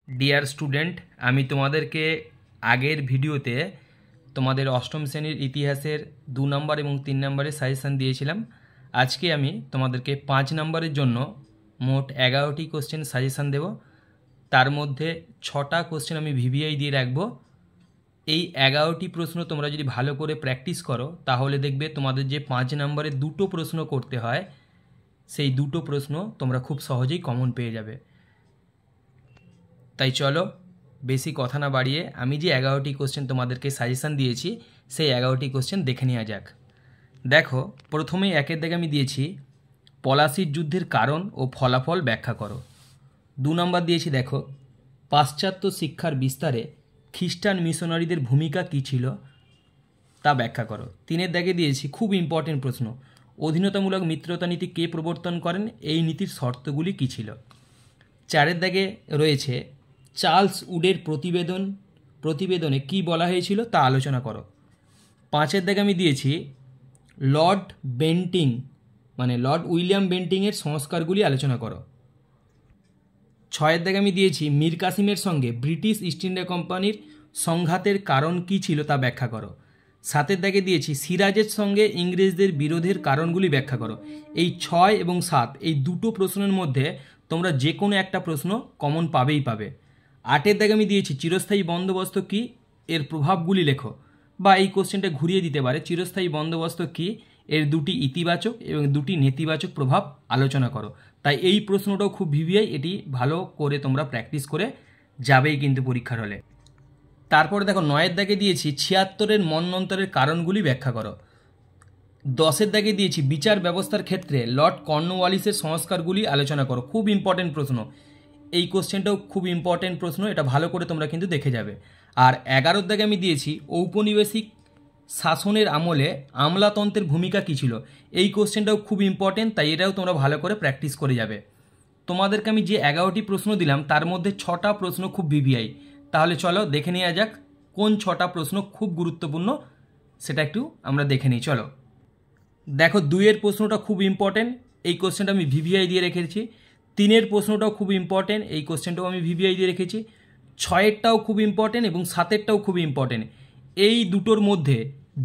Dear student आमी तुम्हादेरके आगेर भिडियोते तुम्हादेर अष्टम श्रेणीर इतिहासेर 2 number एबं 3 नम्बरेर साजेशन दिएछिलाम। आज के आमी तुम्हादेरके 5 नम्बरेर जोन्नो मोट 11टी कोश्चेन साजेशन देव। तार मध्य 6टा कोश्चेन आमी भिभिआई दिए राखबो। এই 11টি প্রশ্ন তোমরা যদি ভালো করে প্র্যাকটিস করো তাহলে দেখবে তোমাদের যে 5 নম্বরে দুটো প্রশ্ন করতে হয় সেই দুটো প্রশ্ন তোমরা খুব সহজেই কমন পেয়ে যাবে। তাই চলো বেশি কথা না বাড়িয়ে আমি যে 11টি কোশ্চেন তোমাদেরকে সাজেশন দিয়েছি সেই 11টি কোশ্চেন দেখে নেওয়া যাক। দেখো প্রথমেই একের দাগে আমি দিয়েছি পলাশির যুদ্ধের কারণ ও ফলাফল ব্যাখ্যা করো। 2 নম্বর দিয়েছি দেখো পাশ্চাত্য শিক্ষার বিস্তারে খ্রিস্টান মিশনারিদের ভূমিকা কী ছিল তা ব্যাখ্যা করো। 3 দাগে দিয়েছি খুব ইম্পর্টেন্ট প্রশ্ন অধীনতামূলক মিত্রতা নীতি কে প্রবর্তন করেন, এই নীতির শর্তগুলি কী ছিল। 4 দাগে রয়েছে চার্লস উডের প্রতিবেদনে কি বলা হয়েছিল তা আলোচনা করো। 5 দাগে আমি দিয়েছি লর্ড উইলিয়াম বেন্টিংয়ের সংস্কারগুলি আলোচনা করো। 6 দাগে আমি দিয়েছি মীর কাসিমের সঙ্গে ব্রিটিশ ইস্ট ইন্ডিয়া কোম্পানির সংঘাতের কারণ কী ছিল তা ব্যাখ্যা করো। 7 দাগে দিয়েছি সিরাজের সঙ্গে ইংরেজদের বিরোধের কারণগুলি ব্যাখ্যা করো। এই 6 এবং 7 এই দুটো প্রশ্নের মধ্যে তোমরা যে কোনো একটা প্রশ্ন কমন পাবেই পাবে। 8 দাগে আমি দিয়েছি চিরস্থায়ী বন্দোবস্ত কী, এর প্রভাবগুলি লেখো, বা এই কোশ্চেনটা ঘুরিয়ে দিতে পারে চিরস্থায়ী বন্দোবস্ত কী, এর দুটি ইতিবাচক এবং দুটি নেতিবাচক প্রভাব আলোচনা করো। তাই এই প্রশ্নটাও খুব ভিভিআই, এটি ভালো করে তোমরা প্র্যাকটিস করে যাবেই কিন্তু পরীক্ষার হলে। তারপরে দেখো 9 দাগে দিয়েছি 76-এর মন্বন্তরের কারণগুলি ব্যাখ্যা করো। 10 দাগে দিয়েছি বিচার ব্যবস্থার ক্ষেত্রে লর্ড কর্নওয়ালিসের সংস্কারগুলি আলোচনা করো। খুব ইম্পর্টেন্ট প্রশ্ন, এই কোশ্চেনটাও খুব ইম্পর্টেন্ট প্রশ্ন, এটা ভালো করে তোমরা কিন্তু দেখে যাবে। আর 11 দাগে আমি দিয়েছি ঔপনিবেশিক শাসনের আমলে আমলাতন্ত্রের ভূমিকা কী ছিল, এই কোশ্চেনটাও খুব ইম্পর্টেন্ট, তাই এটাও তোমরা ভালো করে প্র্যাকটিস করে যাবে। তোমাদেরকে আমি যে 11টি প্রশ্ন দিলাম তার মধ্যে 6টা প্রশ্ন খুব ভিভিআই। তাহলে চলো দেখে নেওয়া যাক কোন 6টা প্রশ্ন খুব গুরুত্বপূর্ণ সেটা একটু আমরা দেখে নিই। চলো দেখো 2-এর প্রশ্নটা খুব ইম্পর্টেন্ট, এই কোশ্চেনটা আমি ভিভিআই দিয়ে রেখেছি। 3-এর প্রশ্নটাও খুব ইম্পর্টেন্ট, এই কোশ্চেনটাও আমি ভিভিআই দিয়ে রেখেছি। 6-এরটাও খুব ইম্পর্টেন্ট এবং 7-এরটাও খুব ইম্পর্টেন্ট। এই দুটোর মধ্যে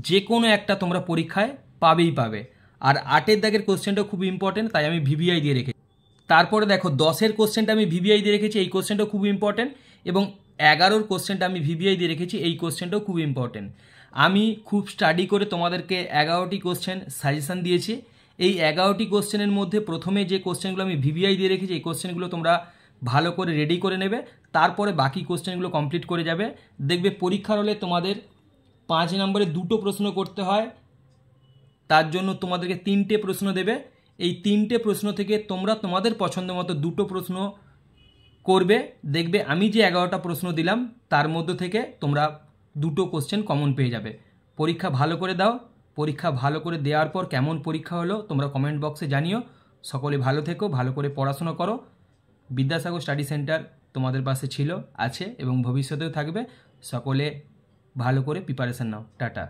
যে কোনো একটা তোমরা পরীক্ষায় পাবেই পাবে। আর 8 দাগের কোশ্চেনটাও খুব ইম্পর্টেন্ট, তাই আমি ভিভিআই দিয়ে রেখেছি। তারপরে দেখো 10-এর কোশ্চেনটা আমি ভিভিআই দিয়ে রেখেছি, এই কোশ্চেনটাও খুব ইম্পর্টেন্ট, এবং 11-র কোশ্চেনটা আমি ভিভিআই দিয়ে রেখেছি, এই কোশ্চেনটাও খুব ইম্পর্টেন্ট। আমি খুব স্টাডি করে তোমাদেরকে 11টি কোশ্চেন সাজেশান দিয়েছি। এই 11টি কোশ্চেনের মধ্যে প্রথমে যে কোশ্চেনগুলো আমি ভিভিআই দিয়ে রেখেছি এই কোশ্চেনগুলো তোমরা ভালো করে রেডি করে নেবে, তারপরে বাকি কোশ্চেনগুলো কমপ্লিট করে যাবে। দেখবে পরীক্ষার হলে তোমাদের 5 নম্বরে দুটো প্রশ্ন করতে হয়, তার জন্য তোমাদেরকে 3টে প্রশ্ন দেবে। এই 3টে প্রশ্ন থেকে তোমরা তোমাদের পছন্দ মতো দুটো প্রশ্ন করবে। দেখবে আমি যে 11টা প্রশ্ন দিলাম তার মধ্য থেকে তোমরা দুটো কোশ্চেন কমন পেয়ে যাবে। পরীক্ষা ভালো করে দাও, পরীক্ষা ভালো করে দেওয়ার পর কেমন পরীক্ষা হলো তোমরা কমেন্ট বক্সে জানিও। সকলে ভালো থেকো, ভালো করে পড়াশোনা করো। বিদ্যাসাগর স্টাডি সেন্টার তোমাদের পাশে ছিল, আছে এবং ভবিষ্যতেও থাকবে। সকলে ভালো করে প্রিপারেশন নাও। টাটা।